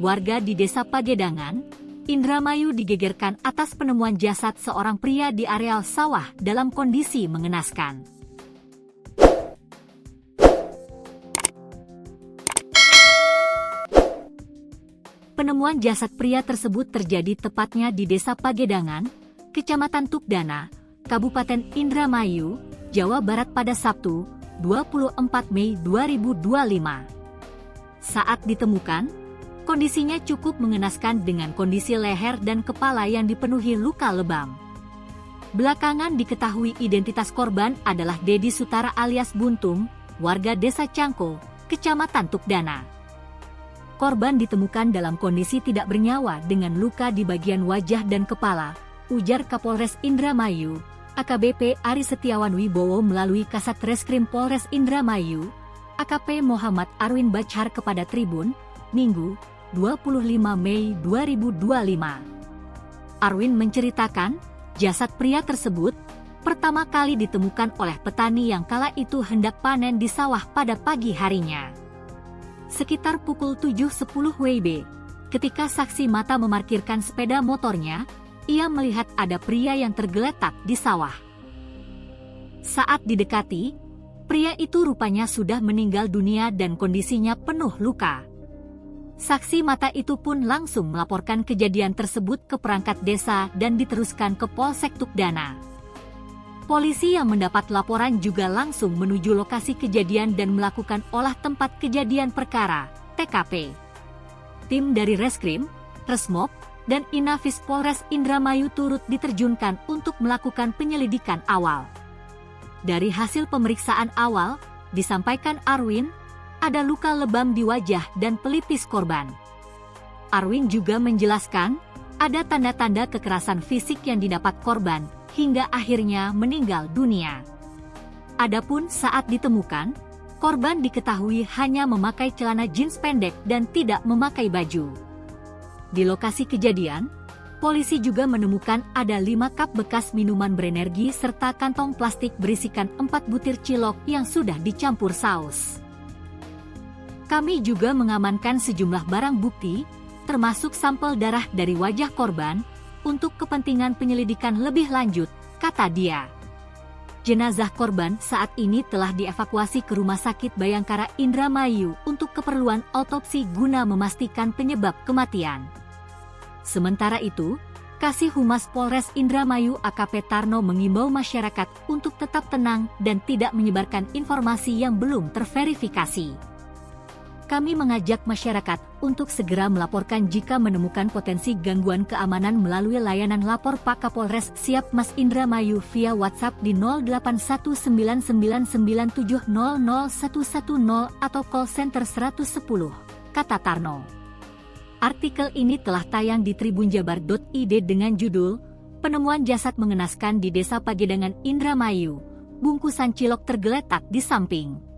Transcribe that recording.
warga di Desa Pagedangan, Indramayu digegerkan atas penemuan jasad seorang pria di areal sawah dalam kondisi mengenaskan. Penemuan jasad pria tersebut terjadi tepatnya di Desa Pagedangan, Kecamatan Tukdana, Kabupaten Indramayu, Jawa Barat pada Sabtu, 24 Mei 2025. Saat ditemukan, kondisinya cukup mengenaskan dengan kondisi leher dan kepala yang dipenuhi luka lebam. Belakangan diketahui identitas korban adalah Dedi Sutara alias Buntung, warga Desa Cangko, Kecamatan Tukdana. Korban ditemukan dalam kondisi tidak bernyawa dengan luka di bagian wajah dan kepala, ujar Kapolres Indramayu, AKBP Ari Setiawan Wibowo melalui Kasat Reskrim Polres Indramayu, AKP Muhammad Arwin Bachar kepada Tribun, Minggu, 25 Mei 2025. Arwin menceritakan, jasad pria tersebut pertama kali ditemukan oleh petani yang kala itu hendak panen di sawah pada pagi harinya. Sekitar pukul 7.10 WIB, ketika saksi mata memarkirkan sepeda motornya, ia melihat ada pria yang tergeletak di sawah. Saat didekati, pria itu rupanya sudah meninggal dunia dan kondisinya penuh luka. Saksi mata itu pun langsung melaporkan kejadian tersebut ke perangkat desa dan diteruskan ke Polsek Tukdana. Polisi yang mendapat laporan juga langsung menuju lokasi kejadian dan melakukan olah tempat kejadian perkara, TKP. Tim dari Reskrim, Resmob, dan Inafis Polres Indramayu turut diterjunkan untuk melakukan penyelidikan awal. Dari hasil pemeriksaan awal, disampaikan Arwin, ada luka lebam di wajah dan pelipis korban. Arwin juga menjelaskan, ada tanda-tanda kekerasan fisik yang didapat korban, hingga akhirnya meninggal dunia. Adapun saat ditemukan, korban diketahui hanya memakai celana jeans pendek dan tidak memakai baju. Di lokasi kejadian, polisi juga menemukan ada 5 cup bekas minuman berenergi serta kantong plastik berisikan 4 butir cilok yang sudah dicampur saus. Kami juga mengamankan sejumlah barang bukti, termasuk sampel darah dari wajah korban, untuk kepentingan penyelidikan lebih lanjut, kata dia. Jenazah korban saat ini telah dievakuasi ke Rumah Sakit Bayangkara Indramayu untuk keperluan autopsi guna memastikan penyebab kematian. Sementara itu, Kasih Humas Polres Indramayu AKP Tarno mengimbau masyarakat untuk tetap tenang dan tidak menyebarkan informasi yang belum terverifikasi. Kami mengajak masyarakat untuk segera melaporkan jika menemukan potensi gangguan keamanan melalui layanan lapor Pak Kapolres Siap Mas Indramayu via WhatsApp di 081999700110 atau call center 110, kata Tarno. Artikel ini telah tayang di tribunjabar.id dengan judul, Penemuan Jasad Mengenaskan di Desa Pagedangan Indramayu, Bungkusan Cilok Tergeletak di Samping.